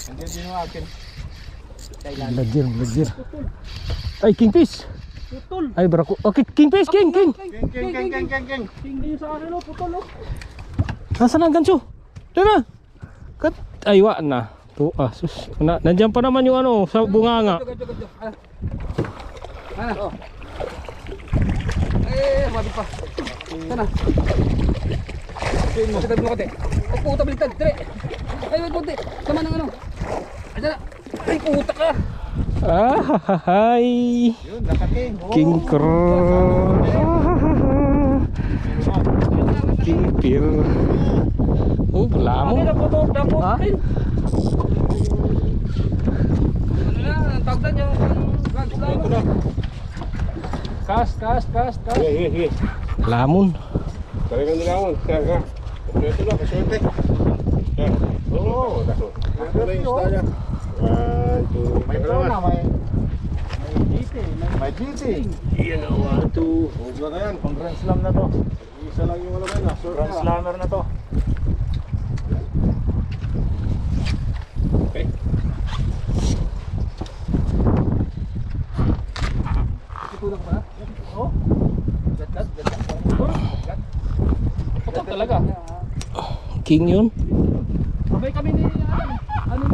Nandiyan din yung akin. Lagir. Ay, kingfish. Putol. Ay, barako. Okay, kingfish, king. King. Hindi yung sa akin oh, putol oh. Nasaan ang gancho? Diba? Ay, wa na. To, sus. Nandiyan pa naman yung ano, sa bunganga. Ano? Eh, mabig pa. Sana. Masagad mo kote. Ay, puta baliktad. Dire. Ay, wait, konti. Sama ng ano. Ay, sana. Ay, puta ka. Hi. Yun, nakaking. King Crow. King Pir. Oh, wala mo. Dapo. Ha? Ano na, ang tawag na yung Ito na. Kas. Sige. Lamon. Talagang nilamon. Kaya. Ito na, kaswerte. Yan. Oo. Ito na yung isda niya. 1, 2, may pro na, may GT. Yan o, 1, 2. Huwag na yan, pang Grand Slam na to. Isa lang yung alam na, Grand Slammer na to. Okay. Tutulog pa na? Oo. Gat. Putol talaga. King yun. Sabay kami ni ano